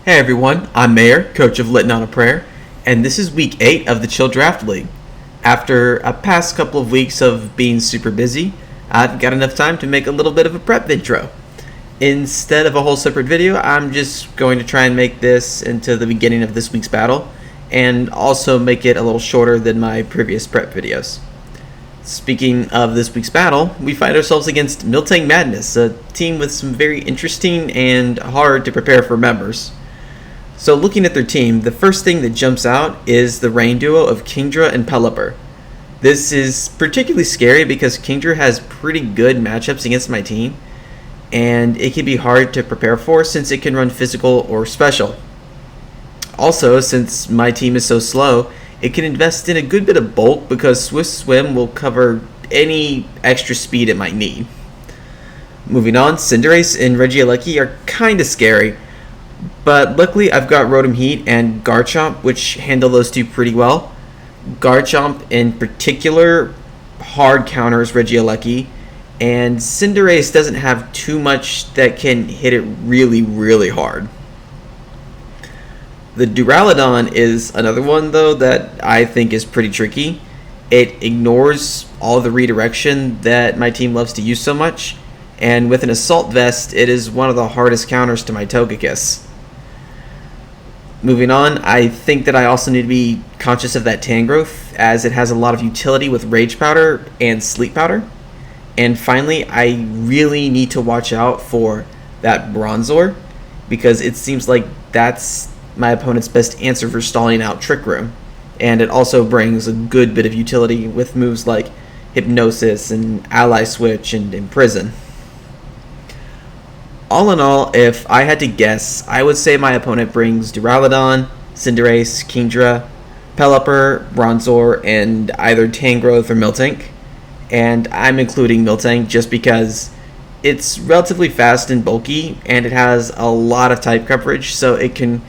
Hey everyone, I'm Mayor, coach of Lit on a Prayer, and this is week 8 of the Chill Draft League. After a past couple of weeks of being super busy, I've got enough time to make a little bit of a prep intro. Instead of a whole separate video, I'm just going to try and make this into the beginning of this week's battle, and also make it a little shorter than my previous prep videos. Speaking of this week's battle, we find ourselves against Miltank Madness, a team with some very interesting and hard to prepare for members. So looking at their team, the first thing that jumps out is the Rain duo of Kingdra and Pelipper. This is particularly scary because Kingdra has pretty good matchups against my team, and it can be hard to prepare for since it can run physical or special. Also, since my team is so slow, it can invest in a good bit of bulk because Swift Swim will cover any extra speed it might need. Moving on, Cinderace and Regieleki are kinda scary, but luckily I've got Rotom Heat and Garchomp, which handle those two pretty well. Garchomp in particular hard counters Regieleki, and Cinderace doesn't have too much that can hit it really hard. The Duraludon is another one though that I think is pretty tricky. It ignores all the redirection that my team loves to use so much, and with an Assault Vest it is one of the hardest counters to my Togekiss. Moving on, I think that I also need to be conscious of that Tangrowth, as it has a lot of utility with Rage Powder and Sleep Powder. And finally, I really need to watch out for that Bronzor, because it seems like that's my opponent's best answer for stalling out Trick Room. And it also brings a good bit of utility with moves like Hypnosis and Ally Switch and Imprison. All in all, if I had to guess, I would say my opponent brings Duraludon, Cinderace, Kingdra, Pelipper, Bronzor, and either Tangrowth or Miltank. And I'm including Miltank just because it's relatively fast and bulky, and it has a lot of type coverage, so it can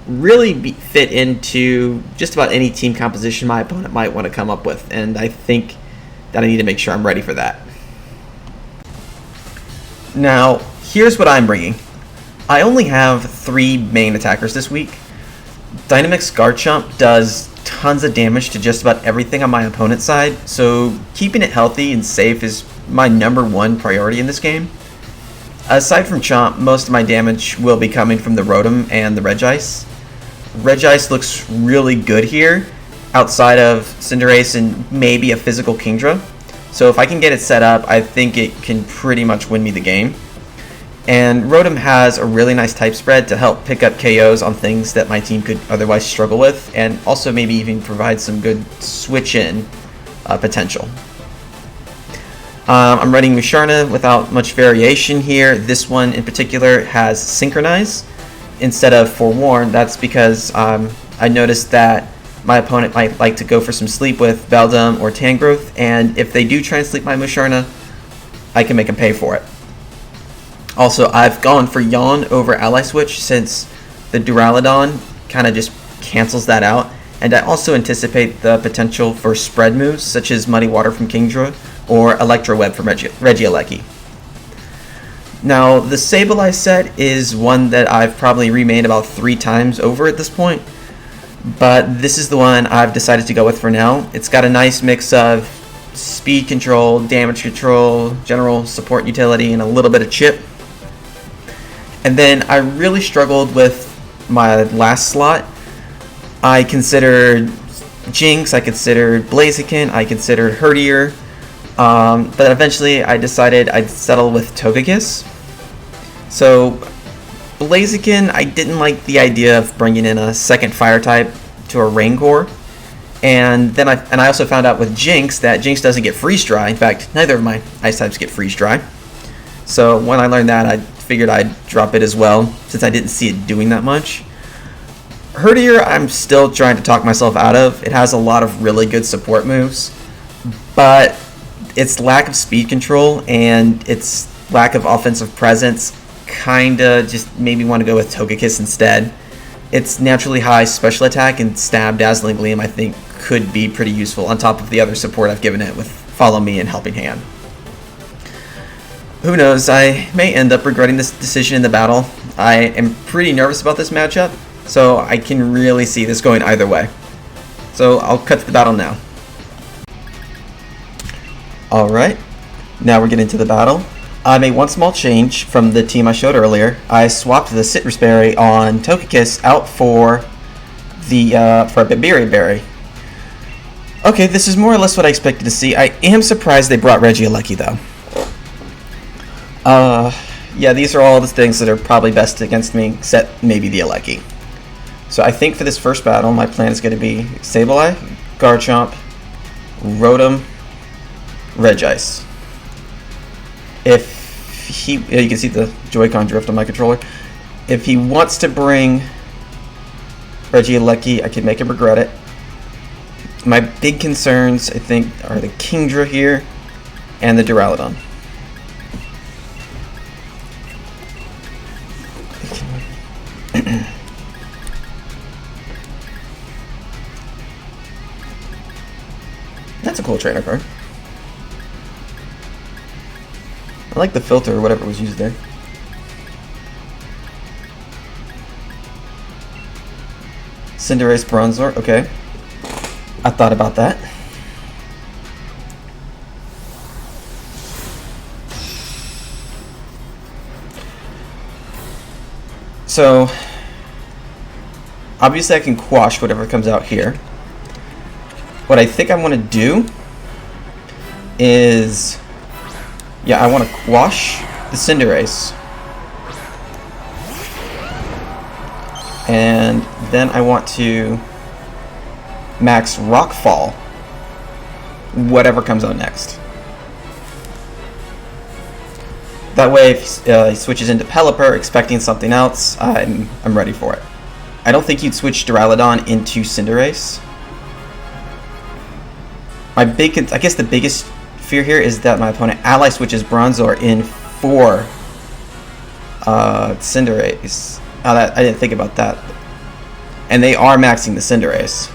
really fit into just about any team composition my opponent might want to come up with, and I think that I need to make sure I'm ready for that. Now, here's what I'm bringing. I only have 3 main attackers this week. Dynamax Garchomp does tons of damage to just about everything on my opponent's side, so keeping it healthy and safe is my #1 priority in this game. Aside from Chomp, most of my damage will be coming from the Rotom and the Regice. Regice looks really good here, outside of Cinderace and maybe a physical Kingdra. So if I can get it set up, I think it can pretty much win me the game. And Rotom has a really nice type spread to help pick up KOs on things that my team could otherwise struggle with, and also maybe even provide some good switch-in potential. I'm running Musharna without much variation here. This one in particular has Synchronize instead of Forewarn. That's because I noticed that my opponent might like to go for some sleep with Beldum or Tangrowth, and if they do try and sleep my Musharna, I can make them pay for it. Also, I've gone for Yawn over Ally Switch since the Duraludon kind of just cancels that out, and I also anticipate the potential for spread moves such as Muddy Water from Kingdra or Electro Web from Regieleki. Now, the Sableye set is one that I've probably remade about 3 times over at this point, but this is the one I've decided to go with for now. It's got a nice mix of speed control, damage control, general support utility, and a little bit of chip. And then I really struggled with my last slot. I considered Jinx, I considered Blaziken, I considered Herdier, but eventually I decided I'd settle with Togekiss. So Blaziken, I didn't like the idea of bringing in a second fire type to a Rain Core, and then I also found out with Jinx that Jinx doesn't get freeze dry. In fact, neither of my ice types get freeze dry. So when I learned that, I figured I'd drop it as well, since I didn't see it doing that much. Herdier, I'm still trying to talk myself out of. It has a lot of really good support moves, but its lack of speed control and its lack of offensive presence kinda just made me want to go with Togekiss instead. Its naturally high special attack and Stab Dazzling Gleam I think could be pretty useful on top of the other support I've given it with Follow Me and Helping Hand. Who knows, I may end up regretting this decision in the battle. I am pretty nervous about this matchup, so I can really see this going either way. So I'll cut to the battle now. Alright, now we're getting to the battle. I made one small change from the team I showed earlier. I swapped the Citrus Berry on Togekiss out for the for a Bibiri Berry. Okay, this is more or less what I expected to see. I am surprised they brought Regieleki though. Yeah, these are all the things that are probably best against me, except maybe the Aleki. So I think for this first battle, my plan is going to be Sableye, Garchomp, Rotom, Regice. If he, yeah, you can see the Joy-Con drift on my controller. If he wants to bring Regieleki, I can make him regret it. My big concerns, I think, are the Kingdra here and the Duraludon. That's a cool trainer card. I like the filter or whatever was used there. Cinderace Bronzor, okay. I thought about that. So, obviously I can quash whatever comes out here. What I think I want to do is, yeah, I want to quash the Cinderace. And then I want to max Rockfall whatever comes out next. That way, if he switches into Pelipper expecting something else, I'm ready for it. I don't think you'd switch Duraludon into Cinderace. I guess the biggest fear here is that my opponent ally switches Bronzor in for Cinderace. I didn't think about that. And they are maxing the Cinderace.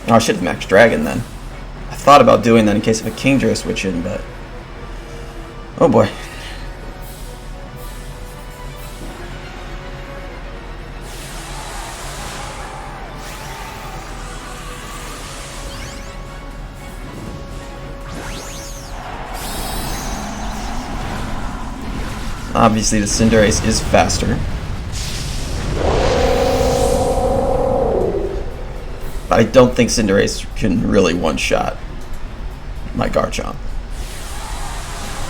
Oh, I should have maxed Dragon then. I thought about doing that in case of a Kingdra switch in, but... oh boy. Obviously the Cinderace is faster. But I don't think Cinderace can really one-shot my Garchomp.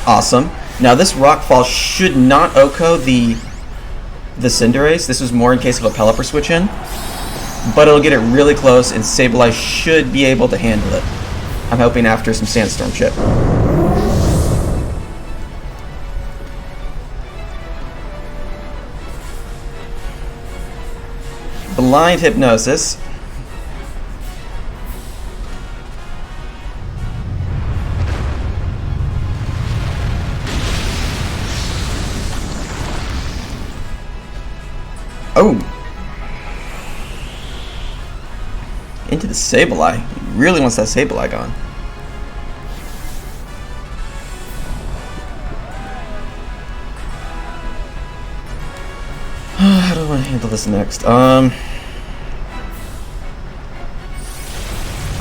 Awesome. Now this Rockfall should not OHKO the Cinderace. This was more in case of a Pelipper switch in. But it'll get it really close and Sableye should be able to handle it. I'm hoping after some Sandstorm chip. Blind Hypnosis. Oh! Into the Sableye. He really wants that Sableye gone. How do I want to handle this next? I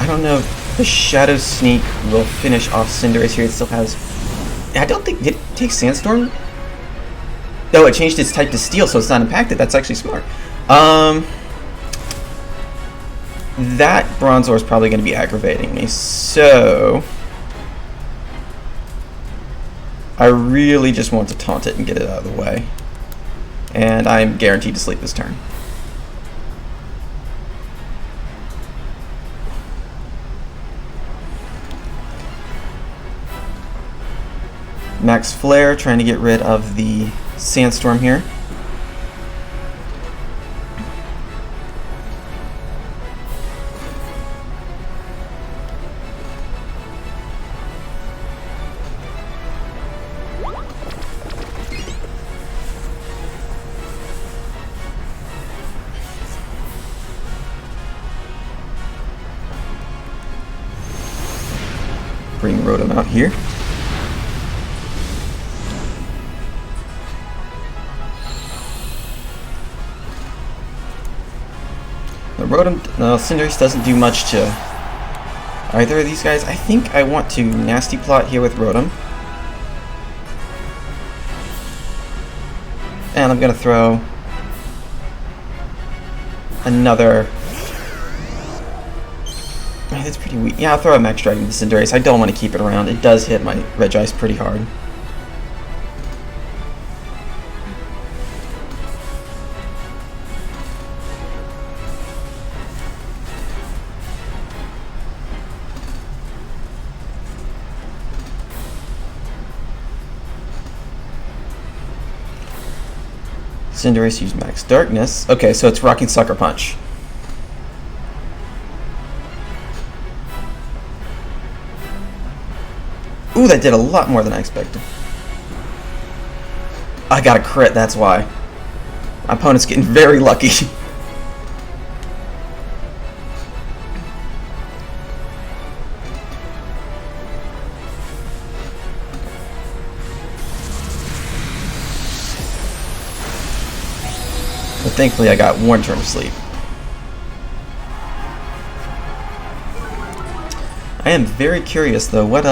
don't know if the Shadow Sneak will finish off Cinderace here. It still has... I don't think... did it take Sandstorm? No, it changed its type to Steel, so it's not impacted. That's actually smart. That Bronzor is probably going to be aggravating me, so... I really just want to taunt it and get it out of the way. And I'm guaranteed to sleep this turn. Max Flare, trying to get rid of the Sandstorm here. Rotom out here. The Rotom, no, Cinderace doesn't do much to either of these guys. I think I want to Nasty Plot here with Rotom. And I'm going to throw another... That's pretty weak. Yeah, I'll throw a Max Dragon to Cinderace. I don't want to keep it around. It does hit my Regice pretty hard. Cinderace used Max Darkness. Okay, so it's rocking Sucker Punch. Ooh, that did a lot more than I expected. I got a crit, that's why. My opponent's getting very lucky. But thankfully I got one turn of sleep. I am very curious though, what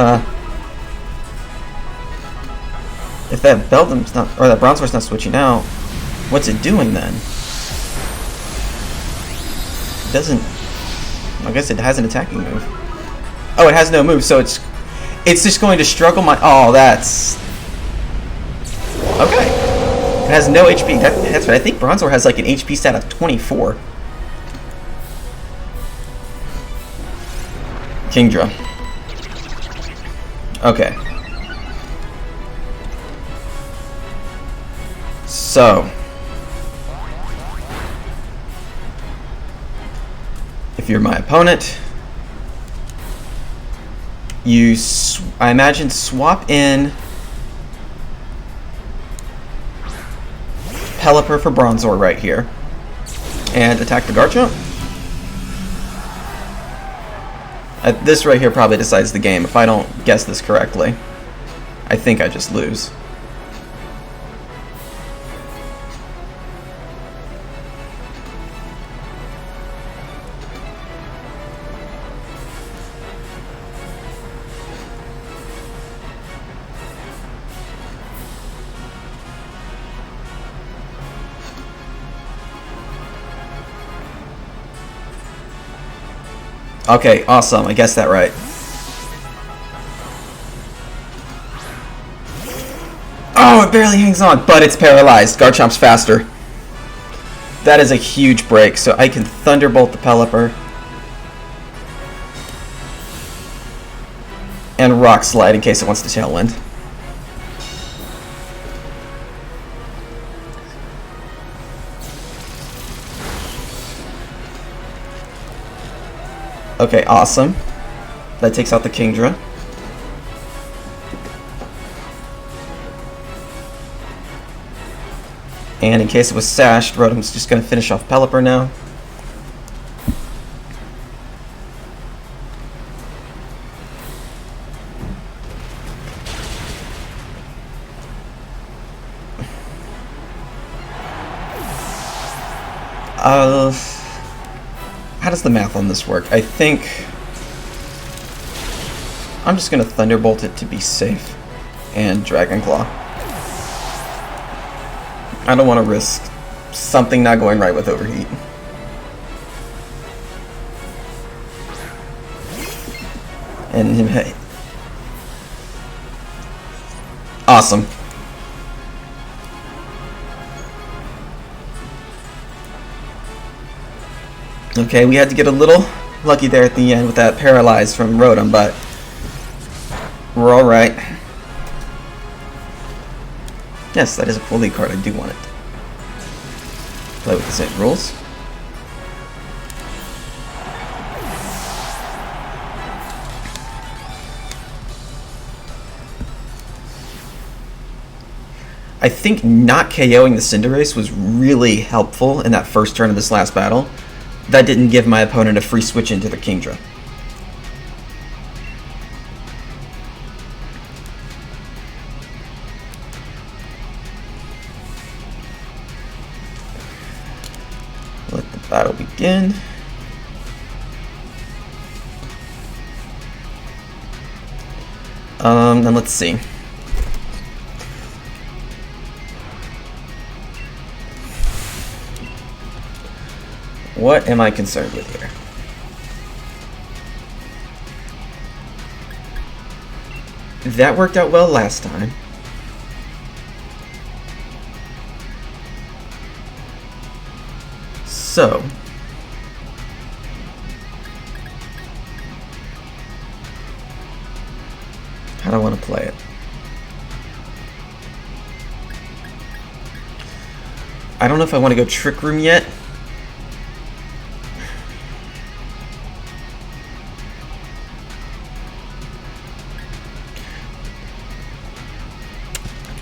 if that Beldum's not, or that Bronzor's not switching out, what's it doing then? It doesn't, I guess it has an attacking move. Oh, it has no move, so it's just going to struggle my, oh, that's, okay. It has no HP, that's right, I think Bronzor has like an HP stat of 24. Kingdra. Okay. So, if you're my opponent, you, I imagine, swap in Pelipper for Bronzor right here, and attack the Garchomp. This right here probably decides the game. If I don't guess this correctly, I think I just lose. Okay, awesome. I guessed that right. Oh, it barely hangs on, but it's paralyzed. Garchomp's faster. That is a huge break, so I can Thunderbolt the Pelipper. And Rock Slide in case it wants to Tailwind. Okay, awesome. That takes out the Kingdra. And in case it was sashed, Rotom's just going to finish off Pelipper now. How does the math on this work? I think I'm just going to Thunderbolt it to be safe and Dragon Claw. I don't want to risk something not going right with Overheat. And hey, awesome. Okay, we had to get a little lucky there at the end with that Paralyze from Rotom, but we're alright. Yes, that is a full lead card. I do want it. Play with the same rules. I think not KOing the Cinderace was really helpful in that first turn of this last battle. That didn't give my opponent a free switch into the Kingdra. Battle begin. Then let's see. What am I concerned with here? That worked out well last time. So, how do I want to play it? I don't know if I want to go Trick Room yet.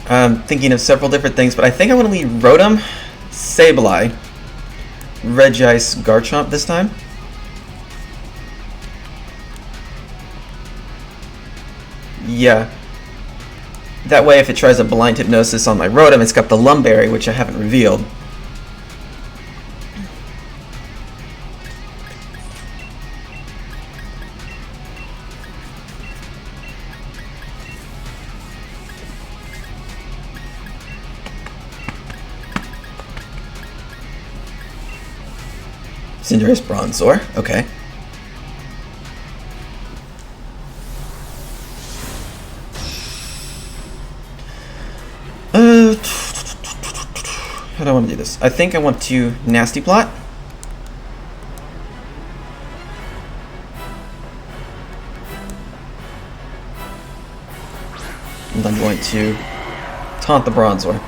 I'm thinking of several different things, but I think I want to leave Rotom, Sableye, Regice, Garchomp this time. Yeah. That way, if it tries a Blind Hypnosis on my Rotom, it's got the Lumberry, which I haven't revealed. Cinderace, Bronzor, okay. How do I want to do this? I think I want to Nasty Plot. And I'm going to taunt the Bronzor.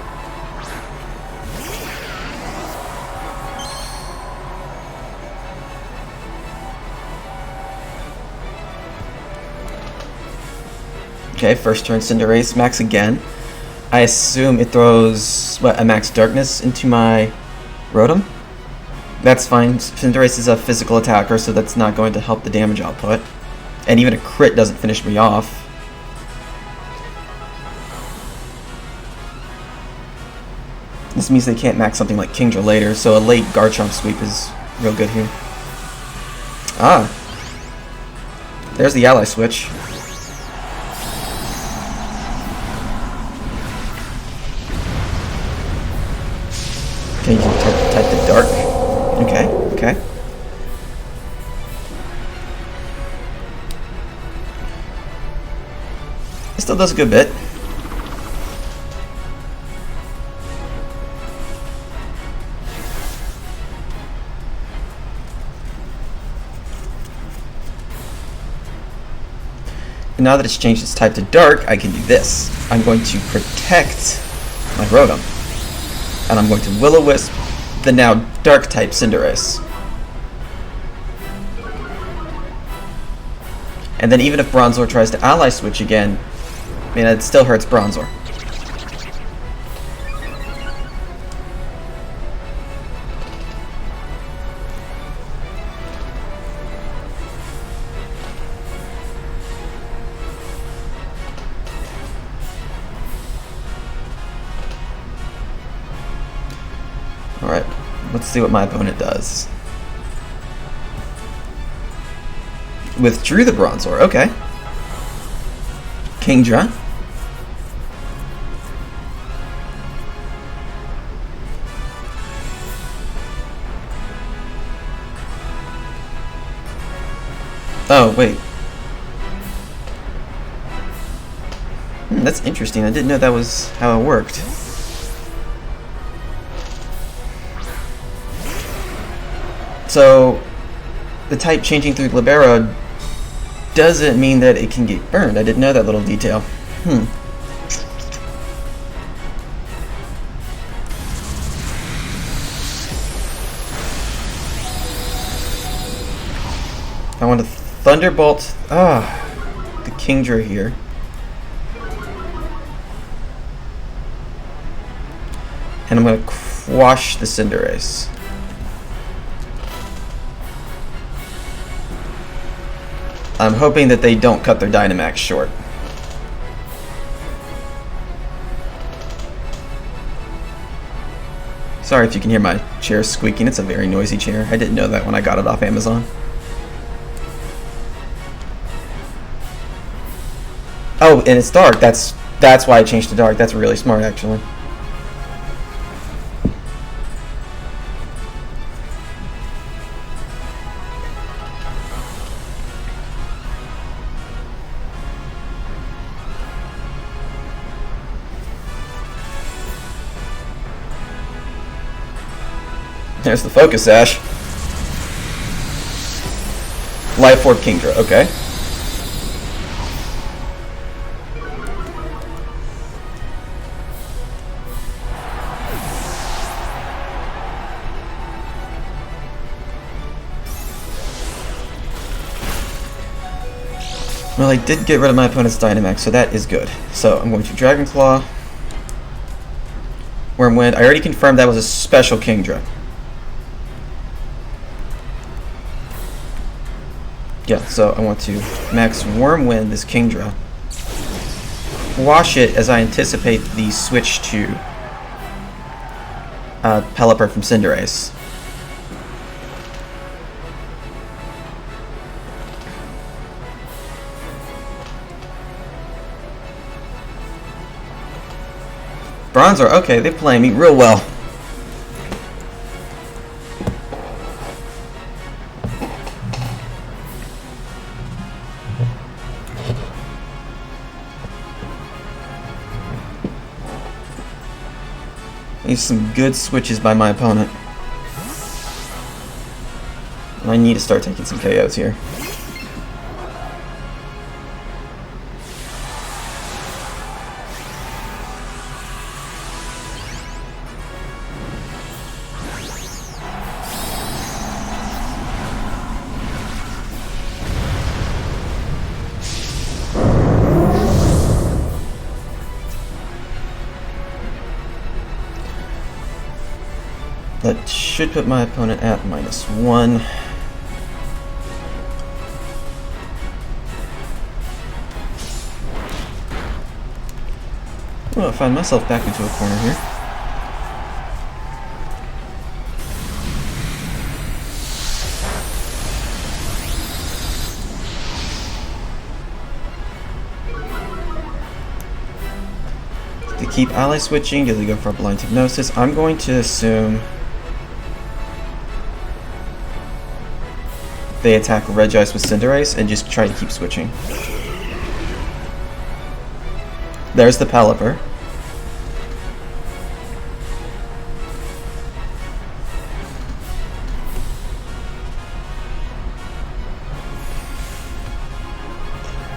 Okay, first turn Cinderace, max again. I assume it throws, what, a max darkness into my Rotom? That's fine. Cinderace is a physical attacker, so that's not going to help the damage output. And even a crit doesn't finish me off. This means they can't max something like Kingdra later, so a late Garchomp sweep is real good here. Ah. There's the ally switch. Okay, you can type the dark. Okay, okay. It still does a good bit. And now that it's changed its type to dark, I can do this. I'm going to protect my Rotom. And I'm going to Will-O-Wisp the now Dark-type Cinderace. And then even if Bronzor tries to Ally Switch again, I mean, it still hurts Bronzor. Alright, let's see what my opponent does. Withdrew the Bronzor, okay. Kingdra. Oh, wait. That's interesting. I didn't know that was how it worked. So, the type changing through Libero doesn't mean that it can get burned. I didn't know that little detail. I want to Thunderbolt the Kingdra here. And I'm going to quash the Cinderace. I'm hoping that they don't cut their Dynamax short. So Sorry if you can hear my chair squeaking. It's a very noisy chair. I didn't know that when I got it off Amazon. Oh, and it's dark. That's why I changed to dark. That's really smart, actually. There's the focus sash. Life Orb Kingdra, okay. Well, I did get rid of my opponent's Dynamax, so that is good. So I'm going to Dragon Claw. Wormwind. I already confirmed that was a special Kingdra. Yeah, so I want to max Wormwind this Kingdra. Wash it as I anticipate the switch to Pelipper from Cinderace. Bronzor, okay, they're playing me real well. These some good switches by my opponent. And I need to start taking some KOs here. That should put my opponent at -1. Well, I find myself back into a corner here. To keep ally switching, do they go for a blind hypnosis? I'm going to assume they attack Regice with Cinderace and just try to keep switching. There's the Pelipper.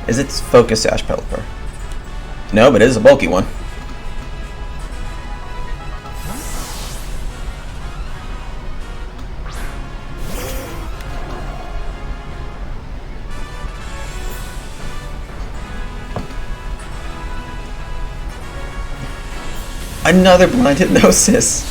Is it Focus Sash Pelipper? No, but it is a bulky one. Another blind hypnosis.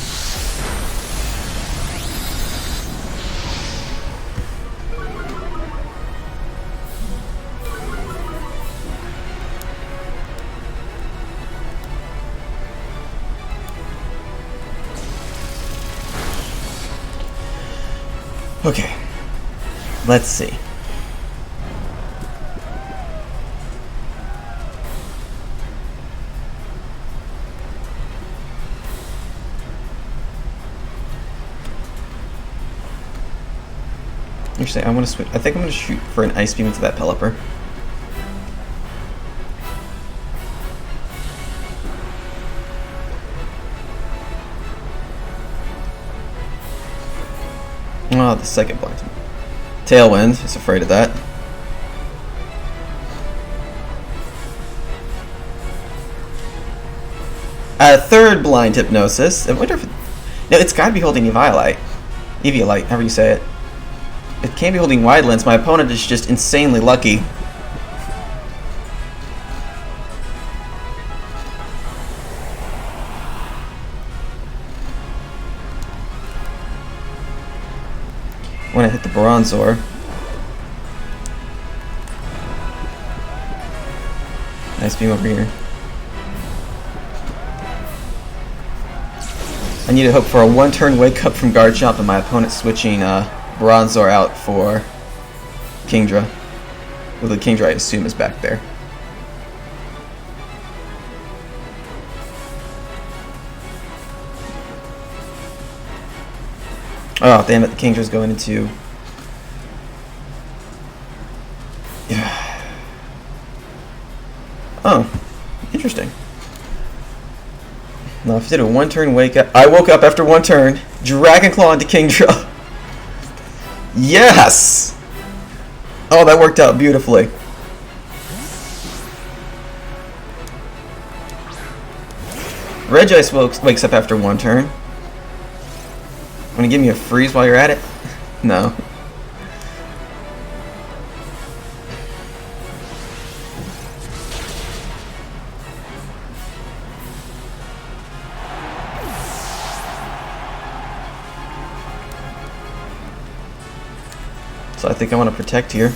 Okay. Let's see. Actually, I want to switch. I think I'm going to shoot for an Ice Beam into that Pelipper. Oh, the second blind. Tailwind is afraid of that. Third blind hypnosis. I wonder if no, it's got to be holding Eviolite, however you say it. It can't be holding Wide Lens. My opponent is just insanely lucky. When I hit the Bronzor. Nice beam over here. I need to hope for a one-turn wake-up from guard jump and my opponent switching Bronzor out for Kingdra. Well, the Kingdra I assume is back there. Oh, damn it, the Kingdra's going into... Yeah. Oh, interesting. Now, if I did a one-turn wake-up... I woke up after one turn. Dragon Claw into Kingdra. Yes! Oh, that worked out beautifully. Regice wakes up after one turn. Want to give me a freeze while you're at it? No. So I think I want to protect here.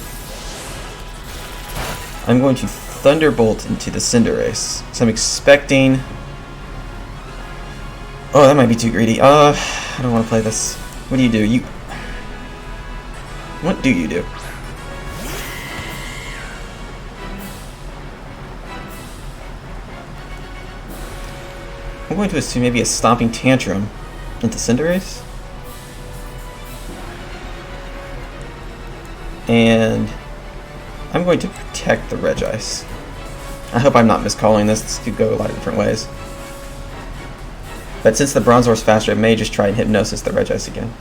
I'm going to Thunderbolt into the Cinderace. So I'm expecting... Oh, that might be too greedy. I don't want to play this. What do? What do you do? I'm going to assume maybe a Stomping Tantrum into Cinderace. And I'm going to protect the Regice. I hope I'm not miscalling this. This could go a lot of different ways. But since the Bronzor's faster, I may just try and Hypnosis the Regice again.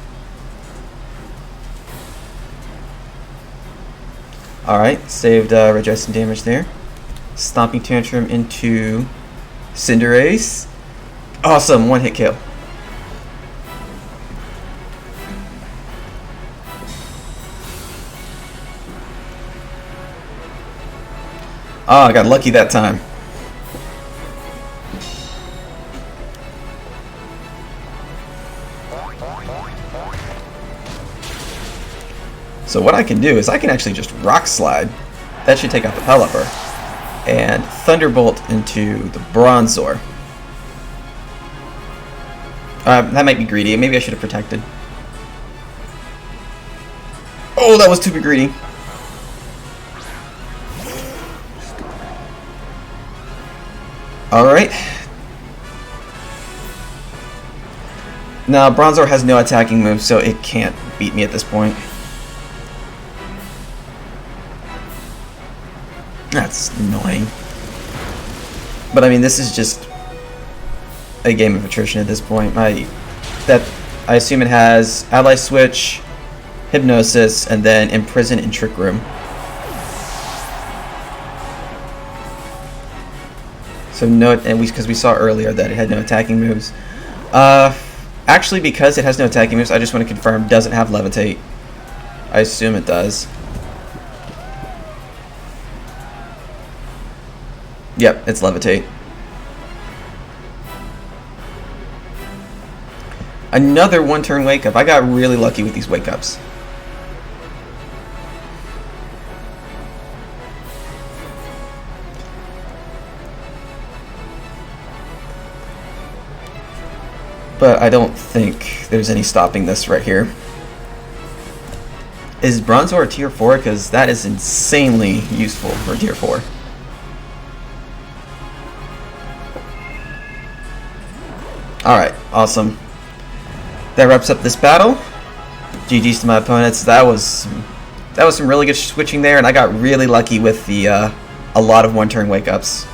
Alright, saved Regice some damage there. Stomping Tantrum into Cinderace. Awesome, one hit kill. Oh, I got lucky that time. So what I can do is I can actually just Rock Slide. That should take out the Pelipper. And Thunderbolt into the Bronzor. That might be greedy. Maybe I should have protected. Oh, that was too greedy. Alright. Now, Bronzor has no attacking moves, so it can't beat me at this point. That's annoying. But I mean, this is just a game of attrition at this point. I assume it has Ally Switch, Hypnosis, and then Imprison and Trick Room. So no, and because we saw earlier that it had no attacking moves. Actually, because it has no attacking moves, I just want to confirm it doesn't have Levitate. I assume it does. Yep, it's Levitate. Another one-turn wake-up. I got really lucky with these wake-ups. But I don't think there's any stopping this right here. Is Bronzor a tier 4? Because that is insanely useful for tier 4. Alright, awesome. That wraps up this battle. GG's to my opponents. That was some really good switching there, and I got really lucky with the a lot of one-turn wake-ups.